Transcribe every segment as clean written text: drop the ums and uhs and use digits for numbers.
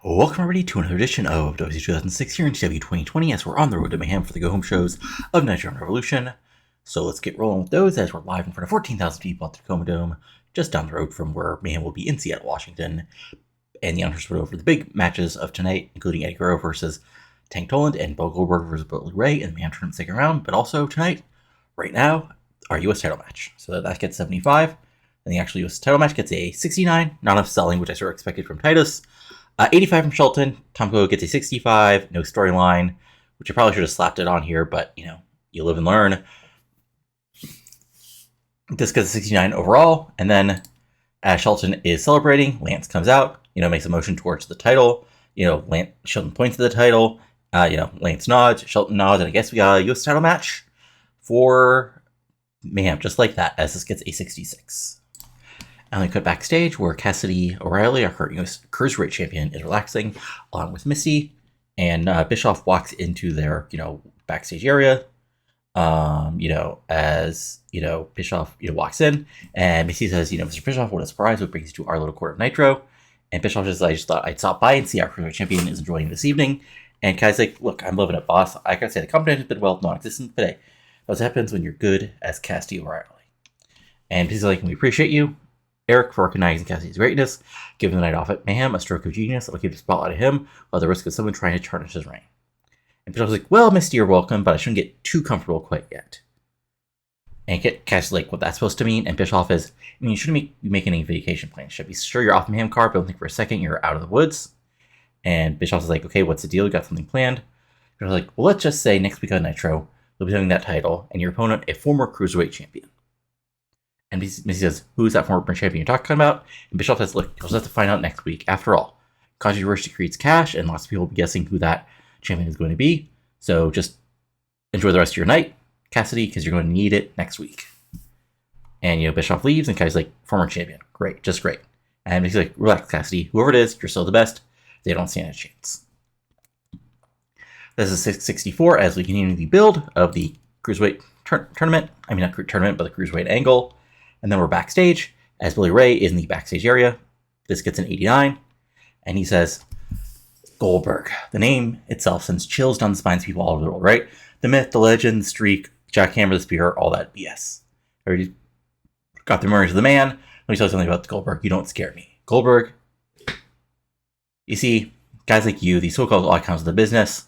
Welcome everybody to another edition of WCW 2006 here in TEW 2020 as we're on the road to Mayhem for the go-home shows of Nitro and Revolution. So let's get rolling with those as we're live in front of 14,000 people at the Tacoma Dome, just down the road from where Mayhem will be in Seattle, Washington. And the announcers went over the big matches of tonight, including Eddy Guerrero versus Tank Toland and Goldberg versus Bully Ray in the Mayhem tournament second round, but also tonight, right now, our US title match. So that gets 75, and the actual US title match gets a 69, not enough selling, which I sort of expected from Titus. 85 from Shelton. Tomko gets a 65. No storyline, which I probably should have slapped it on here, but, you know, you live and learn. This gets a 69 overall. And then as Shelton is celebrating, Lance comes out, makes a motion towards the title. Shelton points to the title. Lance nods, Shelton nods, and I guess we got a US title match for Mayhem, just like that, as this gets a 66. And we cut backstage where Cassidy O'Reilly, our current US Cruiserweight champion, is relaxing along with Missy. And Bischoff walks into their, backstage area. Bischoff, walks in. And Missy says, Mr. Bischoff, what a surprise. What brings you to our little court of Nitro? And Bischoff says, I just thought I'd stop by and see our Cruiserweight champion is enjoying this evening. And Cassidy's like, look, I'm loving it, boss. I gotta say, the company has been well non-existent today. That's what happens when you're good as Cassidy O'Reilly. And Missy's like, we appreciate you, Eric, for recognizing Cassidy's greatness, giving the night off at Mayhem a stroke of genius that'll keep the spotlight of him, while at the risk of someone trying to tarnish his reign. And Bischoff's like, well, Misty, you're welcome, but I shouldn't get too comfortable quite yet. And Cassidy's like, what that's supposed to mean? And Bischoff is, you shouldn't be making any vacation plans. You should be sure you're off the Mayhem card, but don't think for a second you're out of the woods. And Bischoff is like, okay, what's the deal? You got something planned? Bischoff's like, well, let's just say next week on Nitro, you'll be having that title, and your opponent, a former Cruiserweight champion. And Missy says, who's that former champion you're talking about? And Bischoff says, look, you'll have to find out next week. After all, controversy creates cash, and lots of people will be guessing who that champion is going to be. So just enjoy the rest of your night, Cassidy, because you're going to need it next week. And, Bischoff leaves, and Cassidy's like, former champion. Great, just great. And Missy's like, relax, Cassidy. Whoever it is, you're still the best. They don't stand a chance. This is 664 as we continue the build of the Cruiserweight tournament. I mean, not tournament, but the Cruiserweight angle. And then we're backstage as Bully Ray is in the backstage area. This gets an 89. And he says, Goldberg. The name itself sends chills down the spines of people all over the world, right? The myth, the legend, the streak, jackhammer, the spear, all that BS. Already got the memories of the man. Let me tell you something about Goldberg. You don't scare me. Goldberg, you see, guys like you, these so-called icons of the business,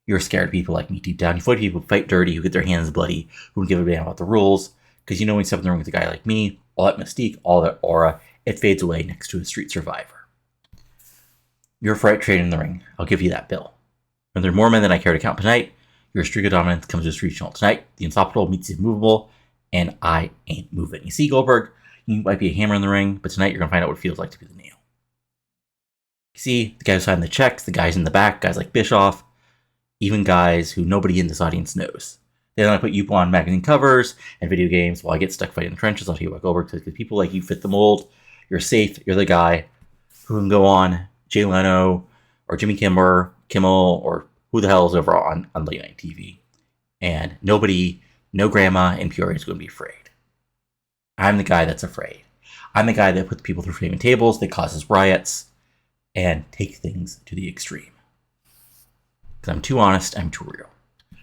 you're scared of people like me deep down. You fight people who fight dirty, who get their hands bloody, who don't give a damn about the rules. Because when you step in the ring with a guy like me, all that mystique, all that aura, it fades away next to a street survivor. You're a fright trade in the ring. I'll give you that bill. And there are more men than I care to count tonight. Your streak of dominance comes to a regional tonight. The unstoppable meets the immovable, and I ain't moving. You see, Goldberg, you might be a hammer in the ring, but tonight you're going to find out what it feels like to be the nail. You see, the guys who sign the checks, the guys in the back, guys like Bischoff, even guys who nobody in this audience knows. They don't put you on magazine covers and video games while I get stuck fighting in the trenches. I'll tell you about Goldberg, because people like you fit the mold. You're safe. You're the guy who can go on Jay Leno or Jimmy Kimmel or who the hell is over on late night TV. And nobody, no grandma in Peoria is going to be afraid. I'm the guy that's afraid. I'm the guy that puts people through flaming tables, that causes riots, and take things to the extreme. Because I'm too honest, I'm too real.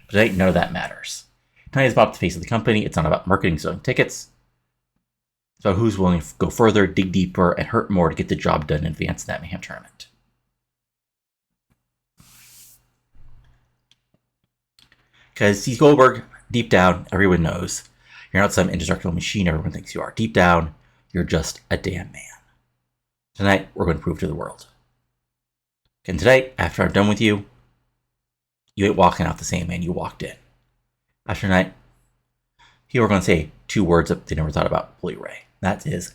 But tonight, none of that matters. Tonight is about the face of the company. It's not about marketing, selling tickets. So who's willing to go further, dig deeper, and hurt more to get the job done in advance of that Mayhem tournament? Because he's Goldberg, deep down, everyone knows. You're not some indestructible machine everyone thinks you are. Deep down, you're just a damn man. Tonight, we're going to prove to the world. And tonight, after I'm done with you, you ain't walking out the same man you walked in. After tonight, here we're going to say two words that they never thought about Bully Ray. That is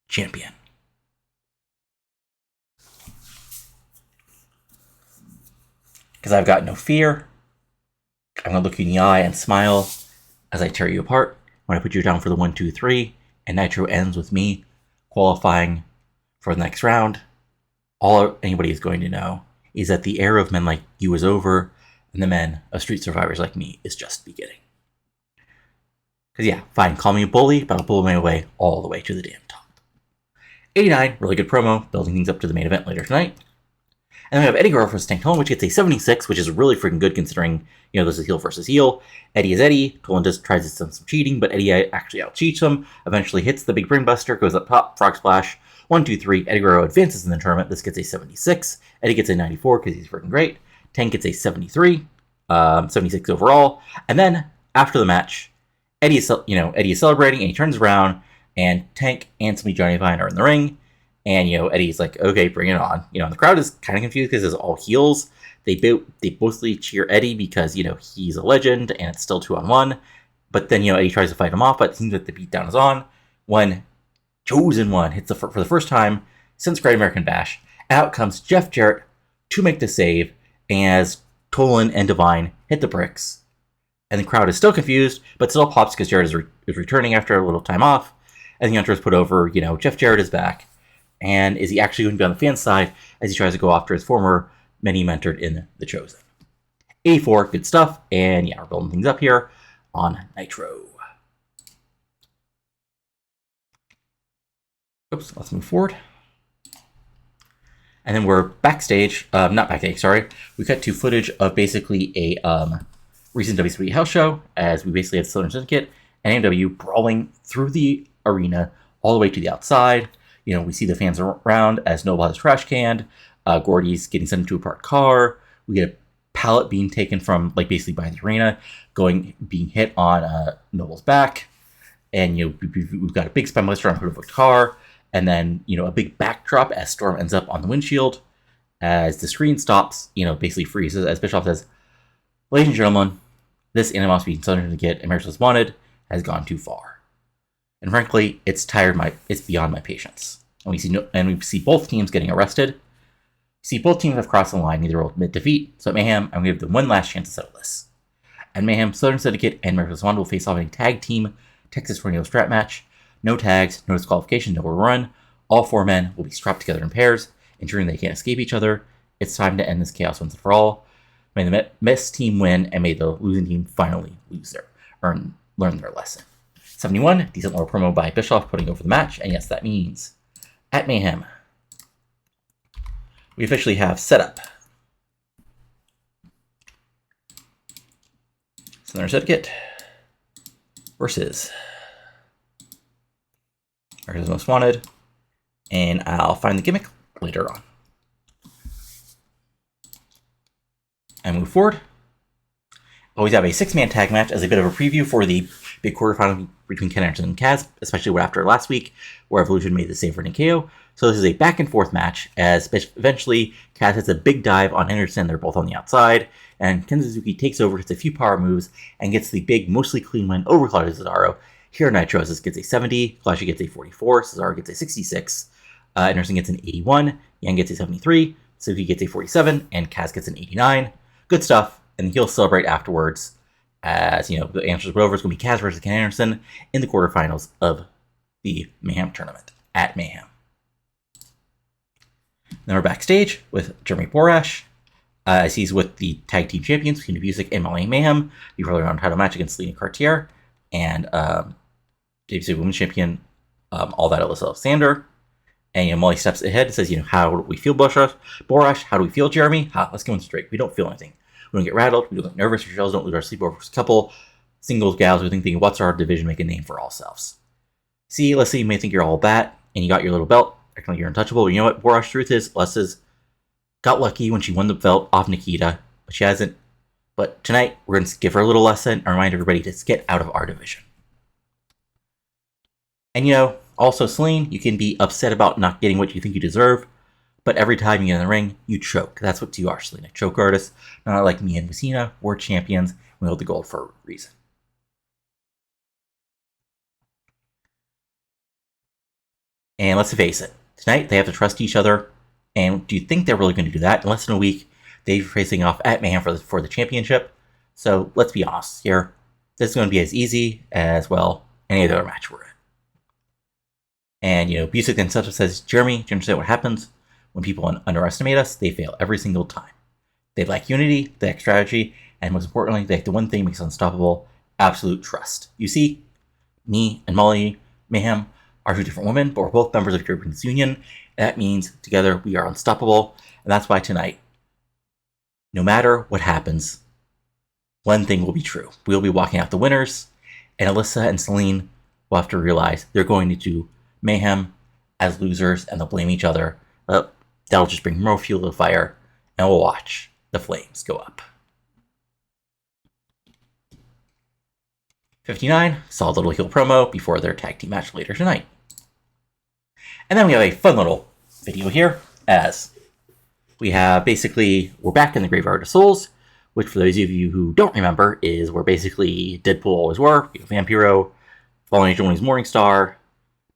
champion. Because I've got no fear. I'm going to look you in the eye and smile as I tear you apart when I put you down for the 1, 2, 3, and Nitro ends with me qualifying for the next round. All anybody is going to know is that the era of men like you is over, and the men of street survivors like me is just beginning. Because yeah, fine, call me a bully, but I'll pull my way all the way to the damn top. 89, really good promo, building things up to the main event later tonight. And then we have Eddy Guerrero versus Tank Toland, which gets a 76, which is really freaking good considering, this is heel versus heel. Eddy is Eddy. Toland just tries to send some cheating, but Eddy actually out-cheats him. Eventually hits the big brainbuster, goes up top, frog splash. 1, 2, 3. Eddy Guerrero advances in the tournament. This gets a 76. Eddy gets a 94 because he's freaking great. Tank gets a 73, 76 overall. And then after the match, Eddy is celebrating, and he turns around, and Tank and somebody Johnny Vine are in the ring. And, Eddy's like, okay, bring it on. And the crowd is kind of confused because it's all heels. They mostly cheer Eddy because, he's a legend and it's still 2-on-1. But then, Eddy tries to fight him off, but it seems that the beatdown is on. When Chosen One hits for the first time since Great American Bash, out comes Jeff Jarrett to make the save as Toland and Divine hit the bricks. And the crowd is still confused, but still pops because Jarrett is returning after a little time off. And the Hunter is put over, Jeff Jarrett is back. And is he actually going to be on the fan side as he tries to go after his former men he mentored in The Chosen? 84, good stuff. And yeah, we're building things up here on Nitro. Oops, let's move forward. And then we're backstage, not backstage, sorry. We cut to footage of basically a recent WCW house show as we basically have Southern Syndicate and AMW brawling through the arena all the way to the outside. We see the fans around as Noble has trash canned. Gordy's getting sent into a parked car. We get a pallet being taken from, basically by the arena, being hit on Noble's back. And, we've got a big spine blister on hood of a car. And then, a big backdrop as Storm ends up on the windshield. As the screen stops, basically freezes. As Bischoff says, ladies and gentlemen, this animosity between Southern Syndicate and America's Most Wanted has gone too far. And frankly, it's beyond my patience. And we see both teams getting arrested. We see both teams have crossed the line, neither will admit defeat. So at Mayhem, I'm going to give them one last chance to settle this. At Mayhem, Southern Syndicate and America's Most Wanted will face off in a tag team Texas Tornado strap match. No tags, no disqualification, no run. All 4 men will be strapped together in pairs, ensuring they can't escape each other. It's time to end this chaos once and for all. May the best team win, and may the losing team finally learn their lesson. 71, decent little promo by Bischoff putting over the match, and yes, that means at Mayhem, we officially have setup Southern Syndicate versus America's Most Wanted, and I'll find the gimmick later on. And move forward. Always have a 6-man tag match as a bit of a preview for the big quarterfinal between Ken Anderson and Kaz, especially after last week, where Evolution made the save for Ninkyo. So this is a back and forth match, as eventually Kaz hits a big dive on Anderson. They're both on the outside, and Ken Suzuki takes over, hits a few power moves, and gets the big, mostly clean win over Claudio Cesaro. Here at Nitro, this gets a 70, Claudio gets a 44, Cesaro gets a 66, Anderson gets an 81, Yang gets a 73, Suzuki gets a 47, and Kaz gets an 89. Good stuff. And he'll celebrate afterwards as, the answers were over. It's going to be Kaz versus Ken Anderson in the quarterfinals of the Mayhem tournament at Mayhem. Then we're backstage with Jeremy Borash as he's with the tag team champions between the Music and Molly Mayhem. He probably won a title match against Celine and Cartier and WCW Women's Champion, all that Alyssa Alexander. And Molly steps ahead and says, how do we feel, Borash? How do we feel, Jeremy? Let's go in straight. We don't feel anything. We don't get rattled. We don't get nervous. Our shells don't lose our sleep over a couple singles gals. We thinking, what's our division? Make a name for ourselves. See, let's say you may think you're all that, and you got your little belt. Acting like you're untouchable. You know what? Borash, truth is, Alyssa's got lucky when she won the belt off Nikita, but she hasn't. But tonight, we're going to give her a little lesson and remind everybody to get out of our division. And also, Celine, you can be upset about not getting what you think you deserve, but every time you get in the ring, you choke. That's what you are, Celine, a choke artist. Not like me and Messina, we're champions. We hold the gold for a reason. And let's face it, tonight they have to trust each other. And do you think they're really going to do that? In less than a week, they're facing off at Mayhem for the championship. So let's be honest here. This is going to be as easy as, any other match we're in. And, Busick then steps up says, Jeremy, do you understand what happens? When people underestimate us, they fail every single time. They lack unity, they lack strategy, and most importantly, they lack the one thing that makes us unstoppable, absolute trust. You see, me and Molly Mayhem, are two different women, but we're both members of European Disunion, and that means together we are unstoppable, and that's why tonight, no matter what happens, one thing will be true. We'll be walking out the winners, and Alyssa and Celine will have to realize they're going to do Mayhem as losers, and they'll blame each other. That'll just bring more fuel to the fire, and we'll watch the flames go up. 59, saw a little heel promo before their tag team match later tonight. And then we have a fun little video here, as we have basically, we're back in the Graveyard of Souls, which for those of you who don't remember is where basically Deadpool always were. You have Vampiro, Fallen Angel when he's Morningstar,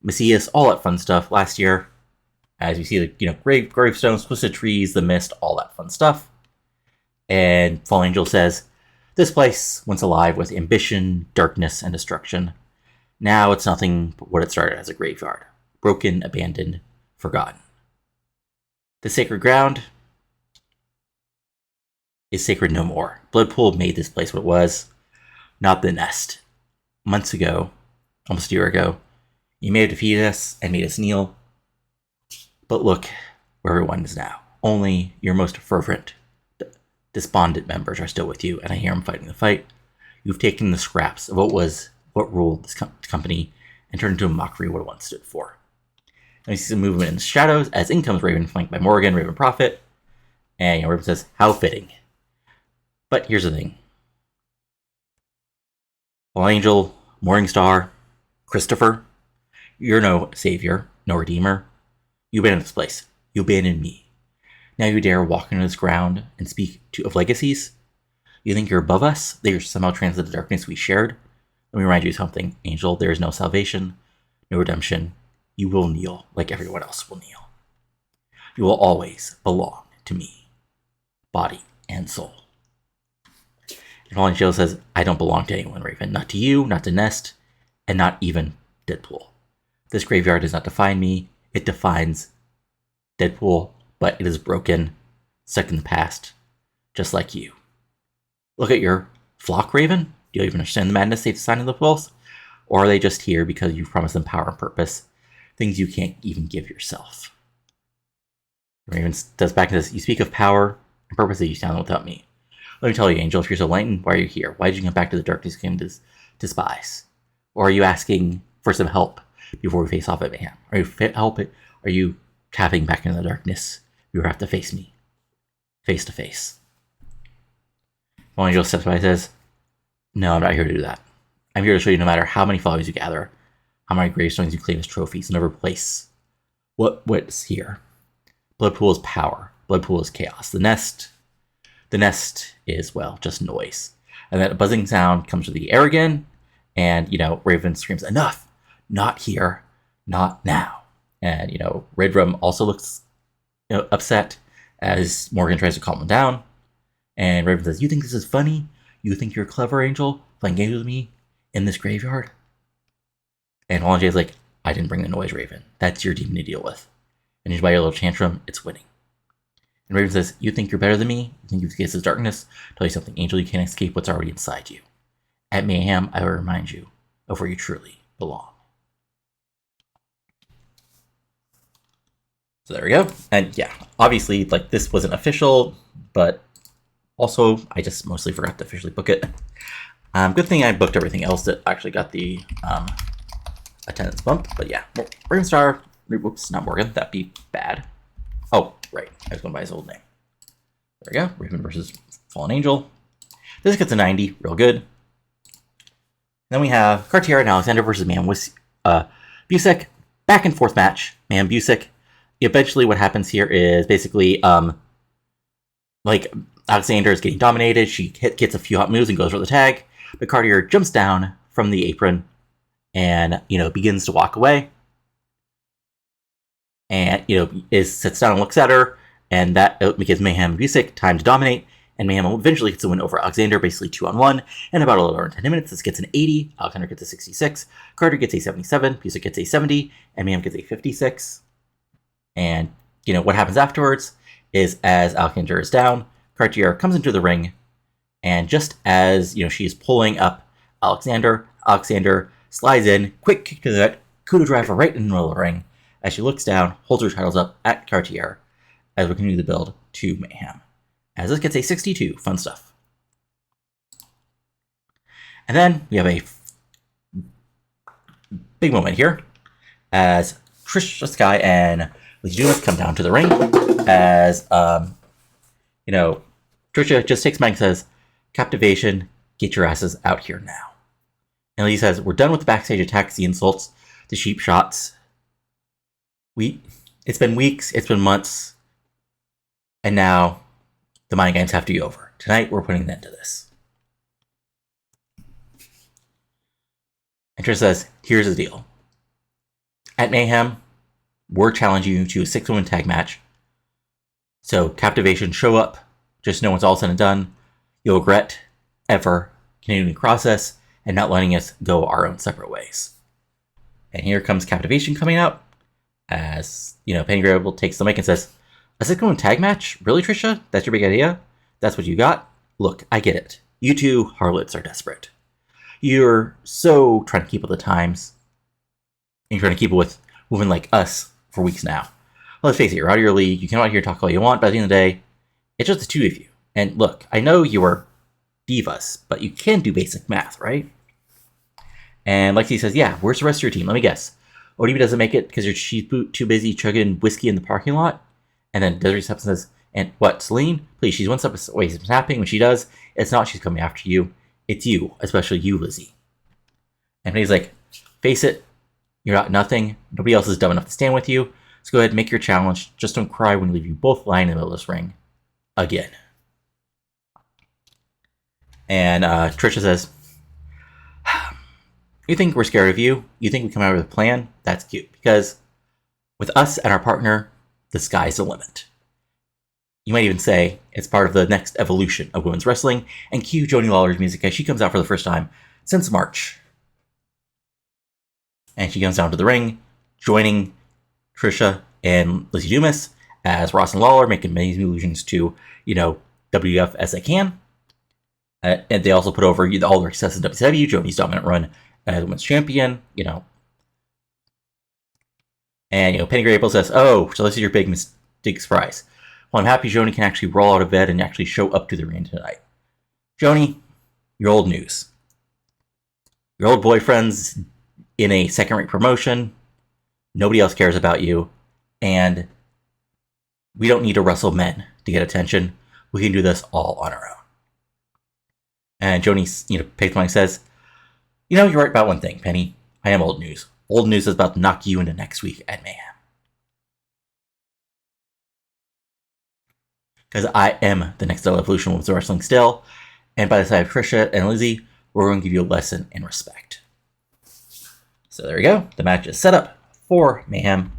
Messias, all that fun stuff last year. As you see the gravestones, twisted trees, the mist, all that fun stuff. And Fallen Angel says, "This place once alive with ambition, darkness, and destruction. Now it's nothing but what it started as a graveyard. Broken, abandoned, forgotten. The sacred ground is sacred no more. Bloodpool made this place what it was, not the nest. Months ago, almost a year ago, you may have defeated us and made us kneel. But look where everyone is now. Only your most fervent, despondent members are still with you, and I hear them fighting the fight. You've taken the scraps of what ruled this company and turned into a mockery of what it once stood for." And we see some movement in the shadows as in comes Raven, flanked by Morgan, Raven Prophet. And Raven says, "How fitting." But here's the thing. Well, Angel, Morningstar, Christopher, you're no savior, no redeemer. You abandoned this place. You abandoned me. Now you dare walk into this ground and speak of legacies? You think you're above us? That you're somehow transcended the darkness we shared? Let me remind you of something, Angel. There is no salvation, no redemption. You will kneel like everyone else will kneel. You will always belong to me, body and soul. And Fallen Angel says, "I don't belong to anyone, Raven. Not to you, not to Nest, and not even Deadpool. This graveyard does not define me. It defines Deadpool, but it is broken, stuck in the past, just like you. Look at your flock, Raven. Do you even understand the madness they've assigned to the pulse? Or are they just here because you've promised them power and purpose, things you can't even give yourself?" Raven does back to this, "You speak of power and purpose that you stand without me. Let me tell you, Angel, if you're so enlightened, why are you here? Why did you come back to the darkness you came to despise? Or are you asking for some help before we face off at Mayhem? Are you tapping back into the darkness? You have to face me, face to face." Fallen Angel steps by and says, "No, I'm not here to do that. I'm here to show you no matter how many followers you gather, how many gravestones you claim as trophies, and never place what's here. Bloodpool is power. Bloodpool is chaos. The nest is, well, just noise." And that buzzing sound comes to the air again, and, Raven screams, "Enough! Not here. Not now." And, Red Rum also looks upset as Morgan tries to calm him down. And Raven says, "You think this is funny? You think you're clever, Angel, playing games with me in this graveyard?" And Fallen Angel is like, "I didn't bring the noise, Raven. That's your demon to deal with. And just by your little tantrum, it's winning." And Raven says, "You think you're better than me? You think you escape this darkness? Tell you something, Angel, you can't escape what's already inside you. At Mayhem, I will remind you of where you truly belong." So there we go. And yeah, obviously, this wasn't official, but also, I just mostly forgot to officially book it. Good thing I booked everything else that actually got the attendance bump. But yeah, Raven Star, whoops, not Morgan, that'd be bad. Oh, right, I was going by his old name. There we go, Raven versus Fallen Angel. This gets a 90, real good. Then we have Cartier and Alexander versus Mayhem with Busick. Back and forth match, Mayhem Busick. Eventually what happens here is basically, Alexander is getting dominated. She gets a few hot moves and goes for the tag. But Cartier jumps down from the apron and, begins to walk away. And, sits down and looks at her. And that gives Mayhem and Busick time to dominate. And Mayhem eventually gets a win over Alexander, basically 2-on-1. And about a little over 10 minutes, this gets an 80. Alexander gets a 66. Cartier gets a 77. Busick gets a 70. And Mayhem gets a 56. And, what happens afterwards is as Alexander is down, Cartier comes into the ring, and just as, she's pulling up Alexander slides in, quick kick to the gut, coup de driver right in the middle of the ring as she looks down, holds her titles up at Cartier as we continue the build to Mayhem. As this gets a 62, fun stuff. And then we have a big moment here as Tricia Skye and Lizza Dumas come down to the ring as, Tricia just takes Mike and says, Captivation, get your asses out here now. And Lee says, we're done with the backstage attacks, the insults, the cheap shots. It's been weeks, it's been months, and now the mind games have to be over. Tonight, we're putting an end to this. And Trish says, here's the deal. At Mayhem, we're challenging you to a 6-woman tag match. So, Captivation, show up. Just know it's all said and done. You'll regret ever continuing the process and not letting us go our own separate ways. And here comes Captivation coming out as, Penny Grable takes the mic and says, a 6-woman tag match? Really, Tricia? That's your big idea? That's what you got? Look, I get it. You two harlots are desperate. You're so trying to keep with the times. And you're trying to keep it with women like us for weeks now. Well, let's face it, you're out of your league. You can come out here and talk all you want, but at the end of the day, it's just the two of you. And look, I know you are divas, but you can do basic math, right? And Lexi says, yeah, where's the rest of your team? Let me guess. ODB doesn't make it because she's too busy chugging whiskey in the parking lot? And then Desiree steps and says, and what, Celine? Please, she's one step away from snapping. When she does, it's not she's coming after you. It's you, especially you, Lizzie. And he's like, face it, you're not nothing. Nobody else is dumb enough to stand with you. So go ahead, make your challenge. Just don't cry when we leave you both lying in the middle of this ring. Again. And Tricia says, you think we're scared of you? You think we come out with a plan? That's cute. Because with us and our partner, the sky's the limit. You might even say it's part of the next evolution of women's wrestling, and cue Joni Lawler's music as she comes out for the first time since March. And she comes down to the ring, joining Tricia and Lizza Dumas as Ross and Lawler make amazing allusions to, WF as they can. And they also put over all their success in WCW, Joni's dominant run as women's champion, And, Penny Grable says, oh, so this is your big surprise. Well, I'm happy Joni can actually roll out of bed and actually show up to the ring tonight. Joni, you're old news. Your old boyfriend's in a second-rate promotion. Nobody else cares about you. And we don't need to wrestle men to get attention. We can do this all on our own. And Joni, takes the mic and says, you're right about one thing, Penny. I am old news. Old news is about to knock you into next week at Mayhem. Because I am the next evolution of women's wrestling still. And by the side of Tricia and Lizzie, we're going to give you a lesson in respect. So there we go. The match is set up for Mayhem.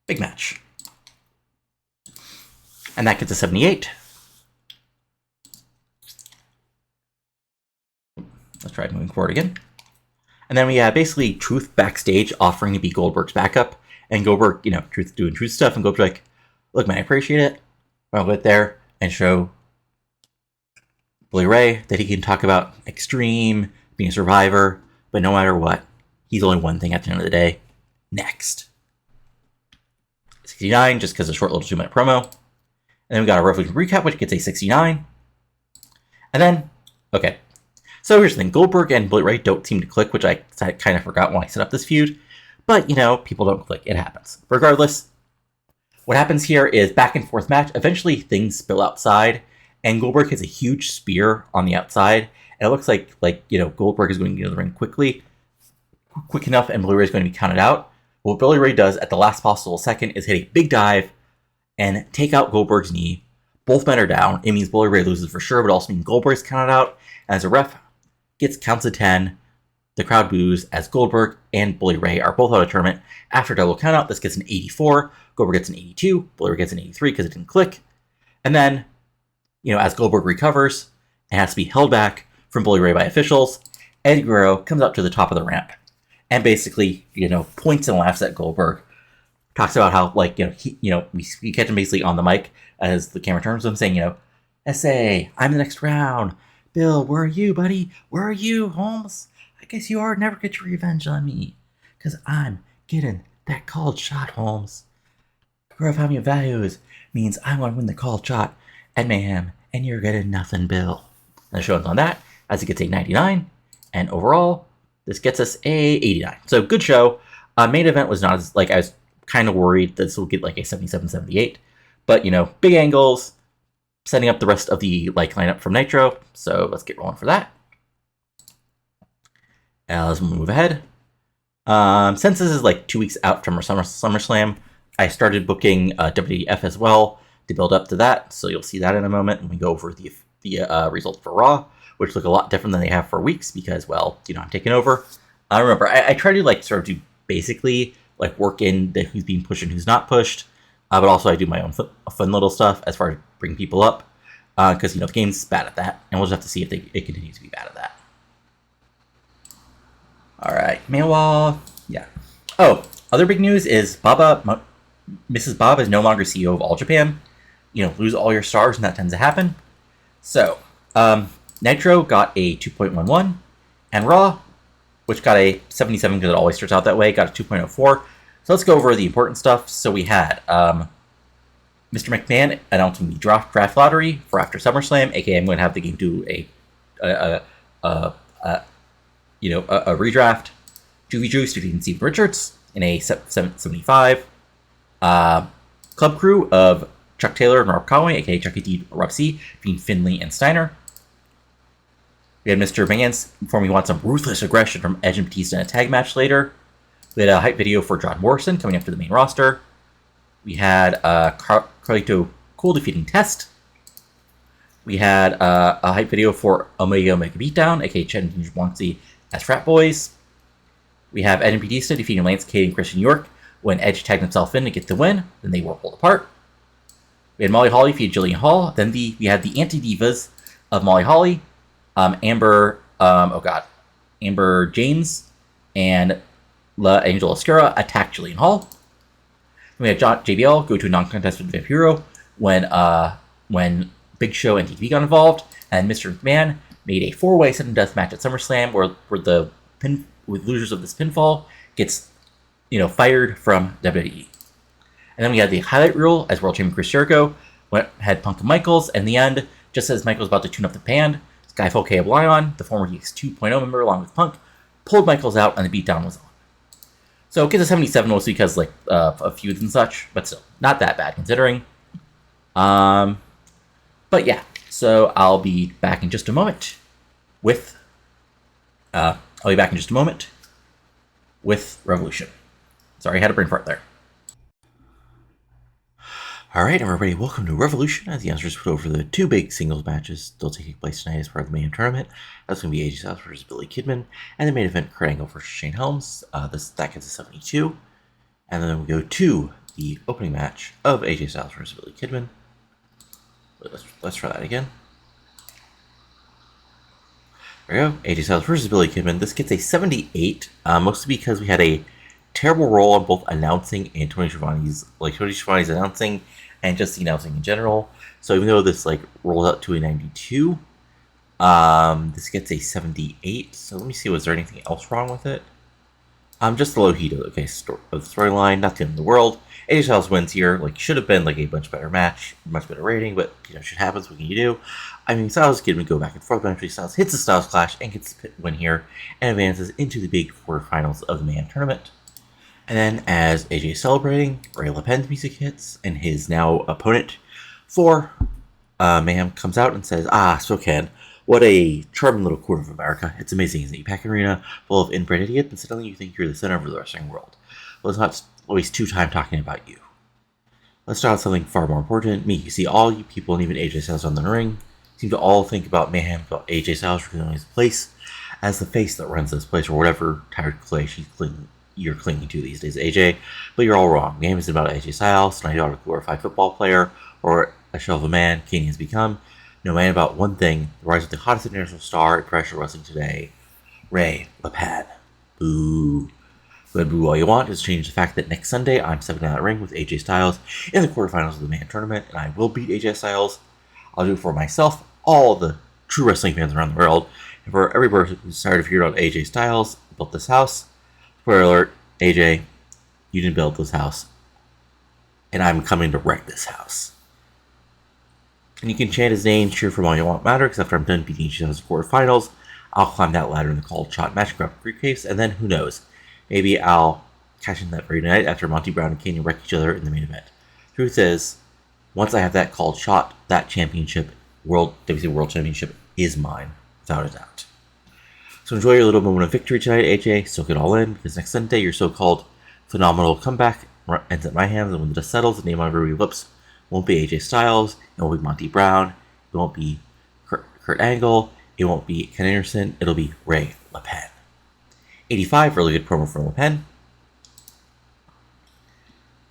Big match. And that gets a 78. Let's try moving forward again. And then we have basically Truth backstage offering to be Goldberg's backup. And Goldberg, Truth doing Truth stuff. And Goldberg's like, look, man, I appreciate it. I'll go there and show Bully Ray that he can talk about Extreme, being a survivor. But no matter what, he's only one thing at the end of the day. Next. 69, just because of a short little 2-minute promo. And then we got a Revolution recap, which gets a 69. And then, okay. So here's the thing. Goldberg and Bully Ray don't seem to click, which I kind of forgot when I set up this feud. But, people don't click. It happens. Regardless, what happens here is back and forth match. Eventually, things spill outside. And Goldberg hits a huge spear on the outside. And it looks like Goldberg is going to get into the ring quick enough, and Bully Ray is going to be counted out. What Bully Ray does at the last possible second is hit a big dive and take out Goldberg's knee. Both men are down. It means Bully Ray loses for sure, but also means Goldberg's counted out. And as a ref counts to 10, the crowd boos as Goldberg and Bully Ray are both out of tournament. After double countout, this gets an 84. Goldberg gets an 82. Bully Ray gets an 83 because it didn't click. And then, as Goldberg recovers, it has to be held back from Bully Ray by officials. Eddy Guerrero comes up to the top of the ramp and basically, points and laughs at Goldberg. Talks about how, we catch him basically on the mic as the camera turns to him saying, SA, I'm the next round. Bill, where are you, buddy? Where are you, Holmes? I guess you are never get your revenge on me. Because I'm getting that called shot, Holmes. Growth having values means I'm going to win the called shot at Mayhem, and you're getting nothing, Bill. And the show ends on that, as it gets a 99, and overall, this gets us a 89. So, good show. Main event was not as, I was kind of worried that this will get a 77, 78. But, big angles, setting up the rest of the lineup from Nitro. So, let's get rolling for that. As we move ahead. Since this is 2 weeks out from our SummerSlam, I started booking WWF as well to build up to that. So, you'll see that in a moment when we go over the results for Raw, which look a lot different than they have for weeks because, I'm taking over. Remember, I try to sort of do basically work in who's being pushed and who's not pushed, but also I do my own fun little stuff as far as bringing people up because the game's bad at that, and we'll just have to see if it continues to be bad at that. All right, meanwhile, yeah. Oh, other big news is Mrs. Bob is no longer CEO of All Japan. Lose all your stars, and that tends to happen. So, Nitro got a 2.11, and Raw, which got a 77 because it always starts out that way, got a 2.04. So let's go over the important stuff. So we had Mr. McMahon announcing the draft lottery for after SummerSlam, aka I'm going to have the game do a redraft. Juvie Juice defeating Steve Richards in a 75. Club crew of Chuck Taylor and Rob Conway, aka Chucky D, Rob C, defeating Finlay and Steiner. We had Mr. Vance informing he wants some ruthless aggression from Edge and Batista in a tag match later. We had a hype video for John Morrison coming up to the main roster. We had Carlito Cool defeating Test. We had a hype video for Omega Beatdown, aka Chen and Wonsi as Frat Boys. We have Edge and Batista defeating Lance Cade and Christian York when Edge tagged himself in to get the win. Then they were pulled apart. We had Molly Holly defeat Jillian Hall. Then we had the Anti-Divas of Molly Holly, Amber James, and La Angel Oscura attack Jillian Hall. Then we had JBL go to a non-contest with Vampiro when Big Show and TTV got involved, and Mr. McMahon made a 4-way sudden death match at SummerSlam where the losers of this pinfall gets fired from WWE. And then we had the highlight reel as World Champion Chris Jericho had Punk and Michaels, and in the end, just as Michaels was about to tune up the band, Skyfall Caleb Lyon, the former DX 2.0 member along with Punk, pulled Michaels out and the beatdown was on. So it gets a 77 mostly because of feuds and such, but still, not that bad considering. But yeah, so I'll be back in just a moment with Revolution. Sorry, I had a brain fart there. Alright, everybody, welcome to Revolution, as the answers put over the 2 big singles matches still taking place tonight as part of the Mayhem tournament. That's going to be AJ Styles versus Billy Kidman, and the main event, Kurt Angle versus Shane Helms. That gets a 72. And then we go to the opening match of AJ Styles versus Billy Kidman. Let's try that again. There we go, AJ Styles versus Billy Kidman. This gets a 78, mostly because we had a terrible role on both announcing and Tony Schiavone's announcing and just the announcing in general. So even though this rolls out to a 92, this gets a 78. So let me see, was there anything else wrong with it? Just the low heat of the storyline, not the end of the world. AJ Styles wins here. Should have been a much better match, much better rating, but shit happens. What can you do? I mean, Styles Kidman go back and forth. Eventually, Styles hits the Styles Clash and gets the win here, and advances into the big quarterfinals of the Mayhem tournament. And then, as AJ is celebrating, Ray LePen's music hits, and his now opponent for Mayhem comes out and says, Spokane, what a charming little corner of America. It's amazing, isn't it? You pack an arena full of inbred idiots, and suddenly you think you're the center of the wrestling world. Well, let's not waste 2 time talking about you. Let's start with something far more important. Me. You see, all you people, and even AJ Styles on the ring, seem to all think about Mayhem, about AJ Styles recognizing his place as the face that runs this place, or whatever tired clay you're clinging to these days, AJ. But you're all wrong. Mayhem isn't about AJ Styles, not about a glorified football player, or a shell of a man Kanyon has become. No, man, about one thing, the rise of the hottest international star in professional wrestling today, Ray LePan. Boo. Go ahead, boo all you want. Just change the fact that next Sunday I'm stepping down that ring with AJ Styles in the quarterfinals of the Mayhem tournament, and I will beat AJ Styles. I'll do it for myself, all the true wrestling fans around the world, and for every person who's tired of hearing about AJ Styles, built this house. Spoiler alert, AJ, you didn't build this house, and I'm coming to wreck this house. And you can chant his name, cheer for him all you want matter, because after I'm done beating AJ Styles in the quarterfinals, I'll climb that ladder in the called shot match, grab a briefcase, and then who knows, maybe I'll catch in that very night after Monty Brown and Kanyon wreck each other in the main event. Truth is, once I have that called shot, that championship, WCW World Championship, is mine, without a doubt. So enjoy your little moment of victory tonight, AJ. Soak it all in, because next Sunday, your so-called phenomenal comeback ends at my hands, and when the dust settles, the name on everybody's lips won't be AJ Styles, it won't be Monty Brown, it won't be Kurt Angle, it won't be Ken Anderson, it'll be Ray LePan. 85, really good promo from LePan.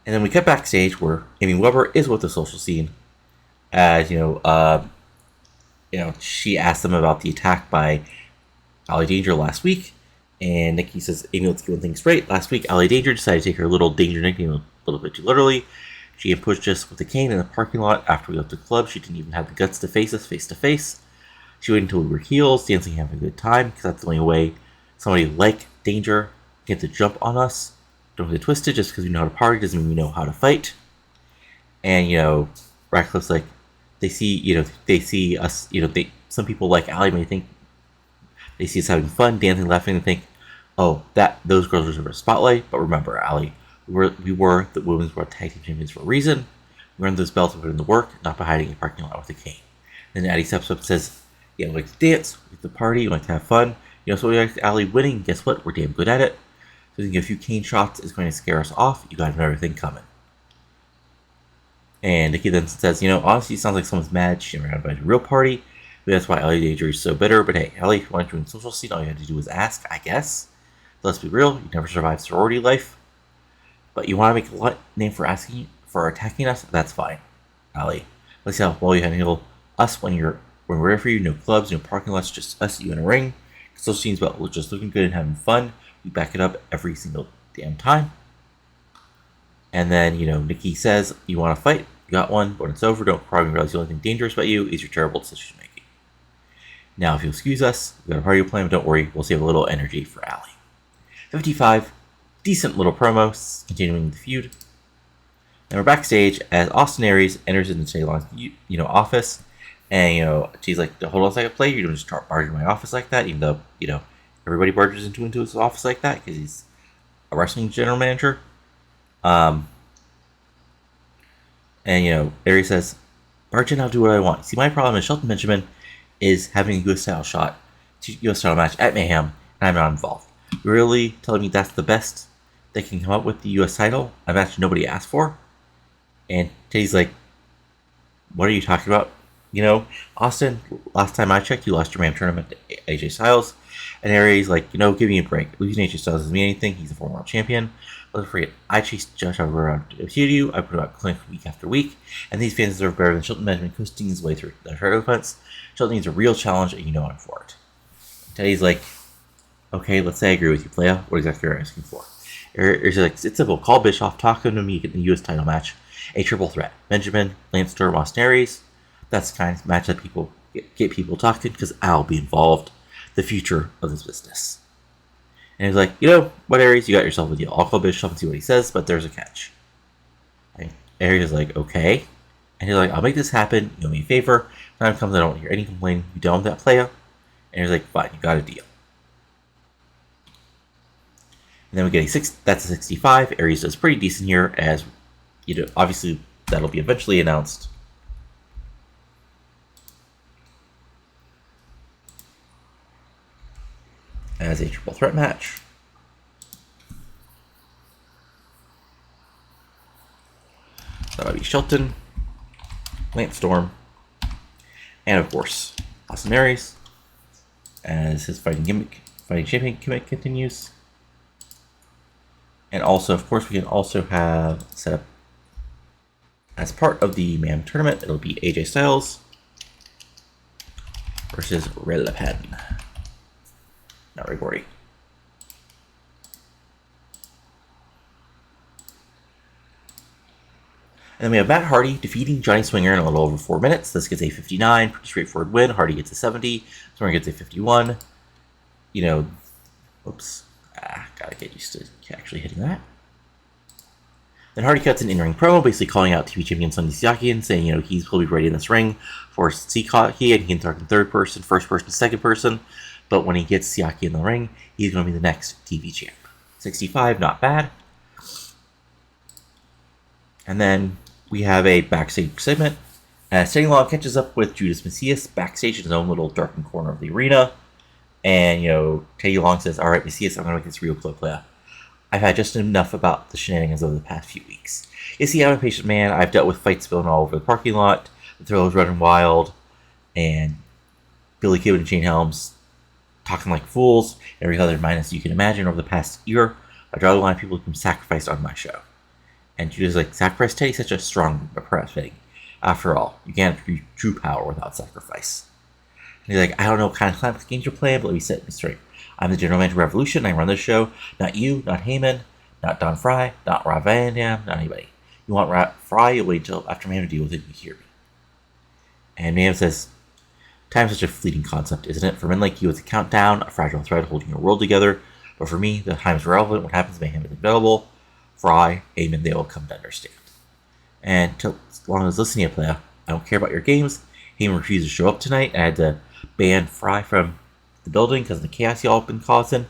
And then we cut backstage where Amy Weber is with the social scene, as she asked them about the attack by Alli Danger last week, and Nikki says, Amy, let's get one thing straight. Last week, Alli Danger decided to take her little Danger nickname a little bit too literally. She pushed us with a cane in the parking lot after we left the club. She didn't even have the guts to face us face to face. She waited until we were heels, dancing, having a good time, because that's the only way somebody like Danger get to jump on us. Don't get twisted, just because we know how to party doesn't mean we know how to fight. And, Radcliffe's like, they see us, some people like Alli may think they see us having fun, dancing, laughing, and think, oh, those girls deserve a spotlight. But remember, Alli, we were the Women's World Tag Team Champions for a reason. We earned those belts and put in the work, not by hiding in a parking lot with a cane. Then Eddy steps up and says, yeah, we like to dance, we like to party, we like to have fun. So we like Alli winning. Guess what? We're damn good at it. So thinking a few cane shots is going to scare us off. You got everything coming. And Nikki then says, honestly, it sounds like someone's mad. She never had invited a real party. But that's why Alli Danger is so bitter. But hey, Alli, if you want to join the social scene, all you had to do was ask, I guess. So let's be real, you never survived sorority life. But you want to make a name for attacking us? That's fine, Alli. Let's see how well you handle us when we're there for you. No clubs, no parking lots, just us, you in a ring. Social scene's about just looking good and having fun. We back it up every single damn time. And then, Nikki says, you want to fight? You got one. When it's over, don't cry and realize the only thing dangerous about you is your terrible decision making. Now, if you'll excuse us, we got a party plan, but don't worry, we'll save a little energy for Alli. 55, decent little promos, continuing the feud. And we're backstage as Austin Aries enters into Jay Long's, office. And, she's like, hold on a second, play. You don't just start barging my office like that, even though, everybody barges into his office like that because he's a wrestling general manager. Aries says, barge in, I'll do what I want. See, my problem is Shelton Benjamin is having a US style shot, US style match at Mayhem, and I'm not involved. You're really telling me that's the best they can come up with the US title? A match nobody asked for? And Teddy's like, what are you talking about? Austin, last time I checked, you lost your Mayhem tournament to AJ Styles. And Aries like, give me a break. Losing AJ Styles doesn't mean anything. He's a former world champion. But don't forget, I chased Josh over around TEW. I put him out clinic week after week. And these fans deserve better than Shelton Benjamin coasting his way through the title defense. Shelton needs a real challenge, and I'm for it. Teddy's like, okay, let's say I agree with you, playa. What exactly are you asking for? Aries like, it's simple. Call Bischoff, talk him to me, get the US title match. A triple threat. Benjamin, Lance Storm, Austin Aries. That's the kind of match that people get people talking, because I'll be involved. The future of this business. And he's like, what, Aries, you got yourself a deal. I'll call Bischoff and see what he says, but there's a catch. And Aries is like, okay. And he's like, I'll make this happen. You owe me a favor. Time comes, I don't want to hear any complaint. You don't want that playa? And he's like, fine, you got a deal. And then we get that's a 65. Aries does pretty decent here, as, obviously that'll be eventually announced. As a triple threat match. So that'll be Shelton, Lance Storm, and of course, Austin Aries, as his fighting champion gimmick continues. And also, of course, we can also have set up as part of the Mayhem tournament, it'll be AJ Styles versus Ray LePan. Not recording. And then we have Matt Hardy defeating Johnny Swinger in a little over 4 minutes. This gets a 59, pretty straightforward win. Hardy gets a 70, Swinger gets a 51. You know, oops, gotta get used to actually hitting that. Then Hardy cuts an in-ring promo, basically calling out TV champion Sonny Siakian, saying, you know, he's probably ready in this ring for Siaki, and he can talk in third person, first person, second person. But when he gets Siaki in the ring, he's going to be the next TV champ. 65, not bad. And then we have a backstage segment. Teddy Long catches up with Judas Macias backstage in his own little darkened corner of the arena. And, you know, Teddy Long says, all right, Macias, I'm going to make this real quick, player. I've had just enough about the shenanigans over the past few weeks. You see, I'm a patient man. I've dealt with fights spilling all over the parking lot, the Thrillers running wild, and Billy Kidman and Shane Helms talking like fools, every other minus you can imagine over the past year. I draw the line of people who can sacrifice on my show. And Judas is like, sacrifice? Teddy's such a strong perhaps fitting. After all, you can't have true power without sacrifice. And he's like, I don't know what kind of climax games you're playing, but let me set me straight. I'm the general manager of Revolution. I run this show. Not you, not Heyman, not Don Fry, not Rob Van Dam, not anybody. You want Fry, you'll wait until after Mayhem to deal with it, you hear me. And Mayhem says, time's such a fleeting concept, isn't it? For men like you, it's a countdown, a fragile thread holding your world together. But for me, the time's relevant. What happens to Mayhem is available. Fry, Heyman, they will come to understand. And as long as listening to player, I don't care about your games. Heyman refused to show up tonight. I had to ban Fry from the building because of the chaos y'all have been causing.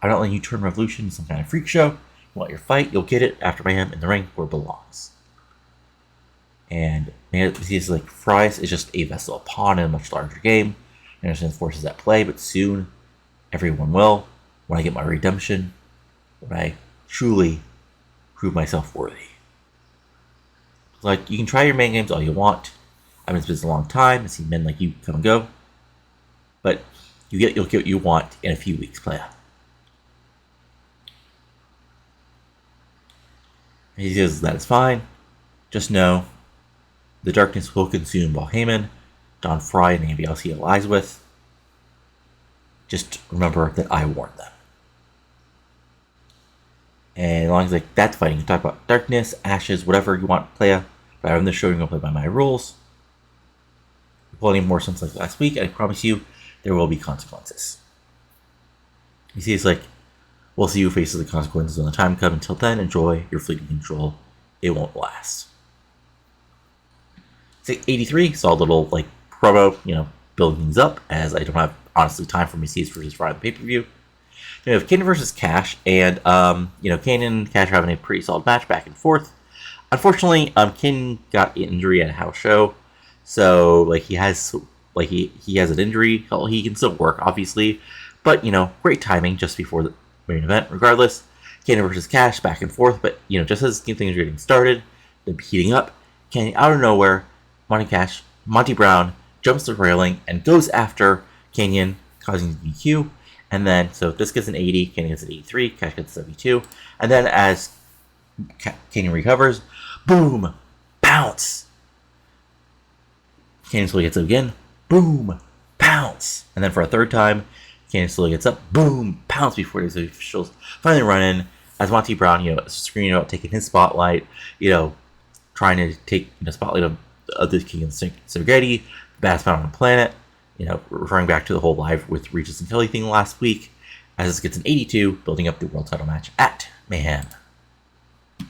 I'm not letting you turn Revolution into some kind of freak show. You want your fight, you'll get it after Mayhem in the ring where it belongs. And he's like, Fry is just a vessel, a pawn in a much larger game. I understand the forces at play, but soon everyone will. When I get my redemption, when I truly prove myself worthy. Like, you can try your main games all you want. I've been in this business a long time. I've seen men like you come and go. But you'll get what you want in a few weeks, playa. He says that is fine. Just know the darkness will consume Paul Heyman, Don Fry, and anybody else he allies with. Just remember that I warned them. And as long as like that's fighting, you can talk about darkness, ashes, whatever you want to play. But I'm in the show, you're going to play by my rules. If you pull any more sense like last week, I promise you there will be consequences. You see, it's like, we'll see who faces the consequences when the time comes. Until then, enjoy your fleeting control. It won't last. It's like 83, saw a little like promo, you know, building things up, as I don't have honestly time for Macias versus Fry on the pay-per-view. We have Kanyon versus Cash, and you know, Kanyon and Cash are having a pretty solid match back and forth. Unfortunately, Kanyon got an injury at a house show, so like he has an injury. He can still work, obviously, but you know, great timing just before the main event. Regardless, Kanyon versus Cash back and forth, but you know, just as things are getting started, they're heating up. Kanyon out of nowhere, Monty Brown jumps the railing and goes after Kanyon, causing the DQ. And then, so this gets an 80, Kanyon gets an 83, Cash gets 72. And then as Kanyon recovers, boom, bounce. Kanyon slowly gets up again, boom, pounce. And then for a third time, Kanyon slowly gets up, boom, pounce before the officials finally run in. As Monty Brown, you know, screaming about taking his spotlight, you know, trying to take the spotlight of the King of Spaghetti, the baddest man on the planet. You know, referring back to the whole Live with Regis and Kelly thing last week, as this gets an 82, building up the world title match at Mayhem. Then